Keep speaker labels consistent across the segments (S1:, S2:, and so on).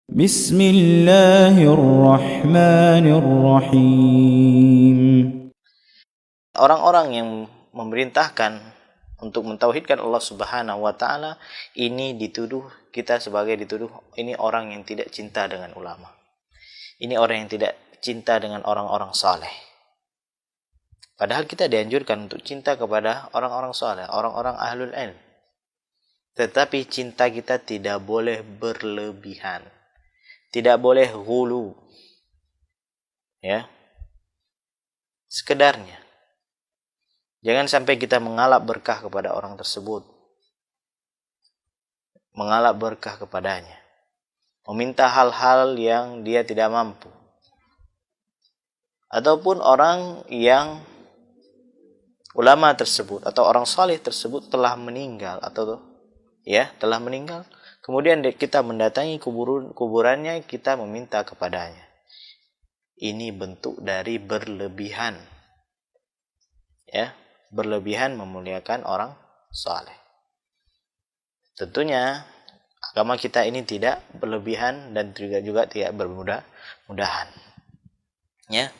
S1: Bismillahirrahmanirrahim.
S2: Orang-orang yang memerintahkan untuk mentauhidkan Allah Subhanahu wa taala ini dituduh ini orang yang tidak cinta dengan ulama. Ini orang yang tidak cinta dengan orang-orang saleh. Padahal kita dianjurkan untuk cinta kepada orang-orang saleh, orang-orang ahlul ilm. Tetapi cinta kita tidak boleh berlebihan. Tidak boleh ghulu. Ya. Sekedarnya. Jangan sampai kita mengalap berkah kepada orang tersebut. Mengalap berkah kepadanya. Meminta hal-hal yang dia tidak mampu. Ataupun orang yang ulama tersebut atau orang saleh tersebut telah meninggal telah meninggal. Kemudian kita mendatangi kuburannya, kita meminta kepadanya. Ini bentuk dari berlebihan. Ya, berlebihan memuliakan orang saleh. Tentunya agama kita ini tidak berlebihan dan juga tidak bermudah-mudahan. Ya.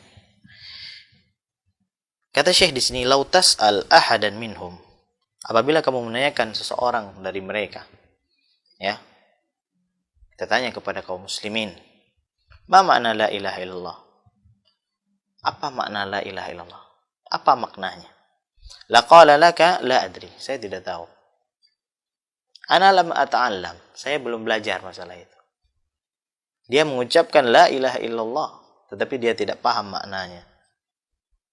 S2: Kata Syekh di sini, "Lau tas'al ahadan minhum." Apabila kamu menanyakan seseorang dari mereka, ya. Kita tanya kepada kaum muslimin, "Ma makna la ilaha illallah?" Apa makna la ilaha illallah? Apa maknanya? Laqala laka la adri. Saya tidak tahu. Ana lam ata'allam. Saya belum belajar masalah itu. Dia mengucapkan la ilaha illallah, tetapi dia tidak paham maknanya.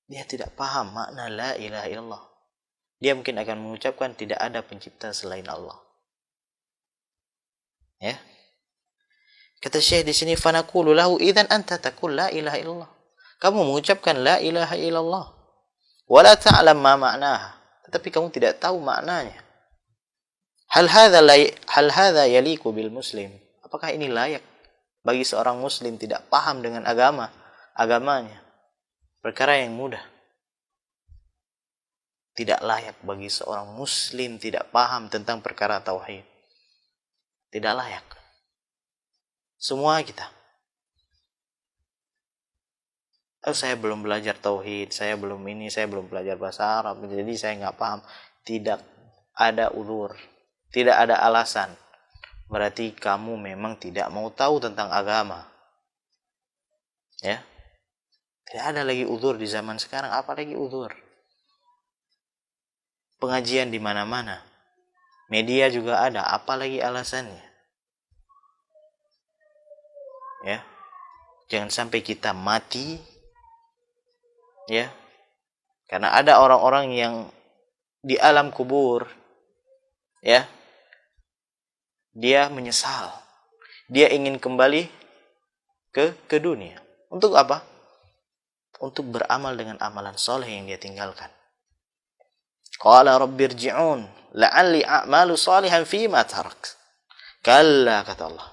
S2: Dia tidak paham makna la ilaha illallah. Dia mungkin akan mengucapkan tidak ada pencipta selain Allah. Ya. Kata Syekh di sini, fanaqulu lahu idzan anta taqul la ilaha illallah. Kamu mengucapkan la ilaha illallah. Wala ta'lam ma ma'naha. Tetapi kamu tidak tahu maknanya. Hal hadza yaliqu bil muslim? Apakah ini layak bagi seorang muslim tidak paham dengan agamanya? Perkara yang mudah. Tidak layak bagi seorang muslim tidak paham tentang perkara tauhid. Tidak layak. Semua kita. Saya belum belajar tauhid, saya belum belajar bahasa Arab, jadi saya nggak paham. Tidak ada uzur, tidak ada alasan. Berarti kamu memang tidak mau tahu tentang agama. Ya. Tidak ada lagi uzur di zaman sekarang, apalagi uzur. Pengajian di mana-mana. Media juga ada, apalagi alasannya. Ya. Jangan sampai kita mati, ya. Karena ada orang-orang yang di alam kubur, ya. Dia menyesal. Dia ingin kembali ke dunia. Untuk apa? Untuk beramal dengan amalan soleh yang dia tinggalkan. Qala rabbirji'un la'alli a'malu salihan fima tarak. Kalla, kata Allah.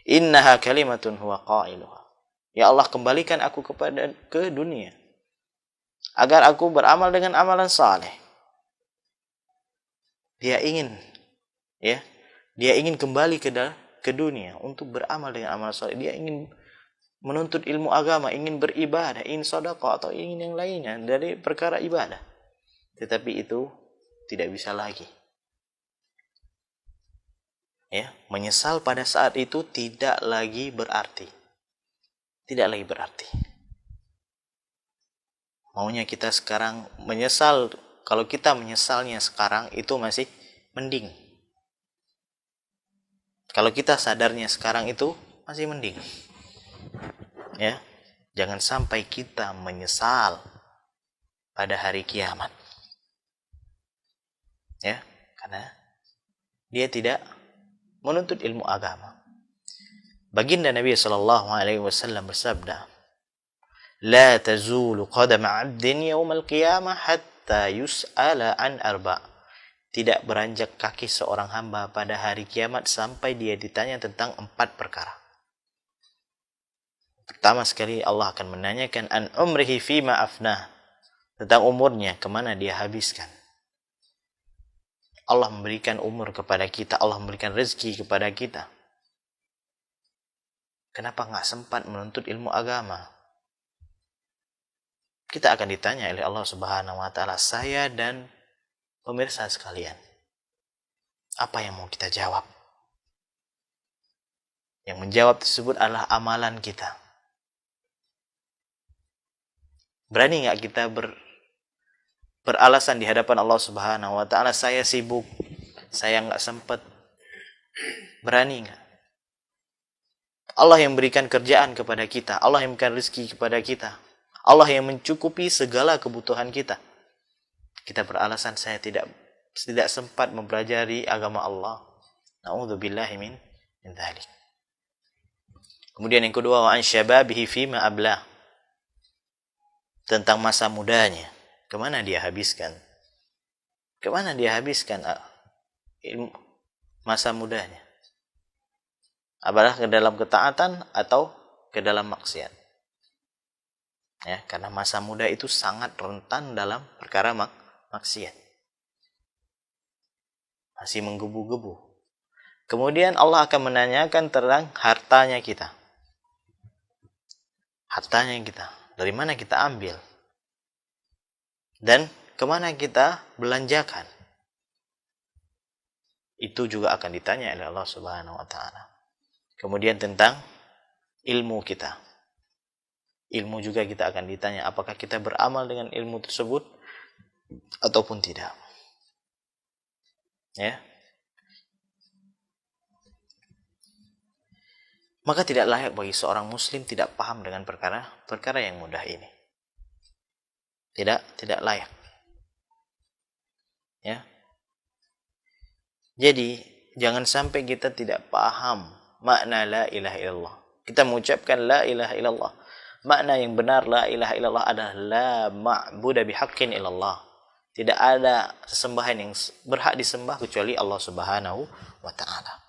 S2: Innaha kalimatun huwa qailuha. Ya Allah, kembalikan aku ke dunia agar aku beramal dengan amalan saleh. Dia ingin kembali ke dunia untuk beramal dengan amalan saleh. Dia ingin menuntut ilmu agama, ingin beribadah, ingin sedekah atau ingin yang lainnya dari perkara ibadah. Tetapi itu tidak bisa lagi. Ya, menyesal pada saat itu tidak lagi berarti. Tidak lagi berarti. Maunya kita sekarang menyesal, kalau kita menyesalnya sekarang itu masih mending. Kalau kita sadarnya sekarang itu masih mending. Ya, jangan sampai kita menyesal pada hari kiamat. Ya, karena dia tidak menuntut ilmu agama. Baginda Nabi SAW bersabda, "La tazulu qadama 'abdin yawmal qiyamah hatta yus'ala an arba'." Tidak beranjak kaki seorang hamba pada hari kiamat sampai dia ditanya tentang 4 perkara. Pertama sekali Allah akan menanyakan an umrihi fima afnah, tentang umurnya, kemana dia habiskan. Allah memberikan umur kepada kita, Allah memberikan rezeki kepada kita. Kenapa nggak sempat menuntut ilmu agama? Kita akan ditanya oleh Allah Subhanahu wa taala, saya dan pemirsa sekalian. Apa yang mau kita jawab? Yang menjawab tersebut adalah amalan kita. Berani nggak kita beralasan di hadapan Allah Subhanahu wa taala, saya sibuk, saya nggak sempat? Berani nggak? Allah yang berikan kerjaan kepada kita, Allah yang memberikan rezeki kepada kita, Allah yang mencukupi segala kebutuhan kita. Kita beralasan saya tidak sempat mempelajari agama Allah. Na'udzubillahi min dzalik. Kemudian yang kedua, wa an syababihi fima ablah. Tentang masa mudanya, kemana dia habiskan? Kemana dia habiskan masa mudanya? Apakah ke dalam ketaatan atau ke dalam maksiat? Ya, karena masa muda itu sangat rentan dalam perkara maksiat. Masih menggebu-gebu. Kemudian Allah akan menanyakan tentang hartanya kita. Hartanya kita, dari mana kita ambil? Dan kemana kita belanjakan? Itu juga akan ditanya oleh Allah Subhanahu wa taala. Kemudian tentang ilmu kita. Ilmu juga kita akan ditanya, apakah kita beramal dengan ilmu tersebut ataupun tidak. Ya. Maka tidak layak bagi seorang muslim tidak paham dengan perkara yang mudah ini. Tidak layak. Ya. Jadi, jangan sampai kita tidak paham makna la ilaha illallah. Kita mengucapkan la ilaha illallah. Makna yang benar la ilaha illallah adalah la ma'budu bihaqqin illallah. Tidak ada sesembahan yang berhak disembah kecuali Allah Subhanahu wa taala.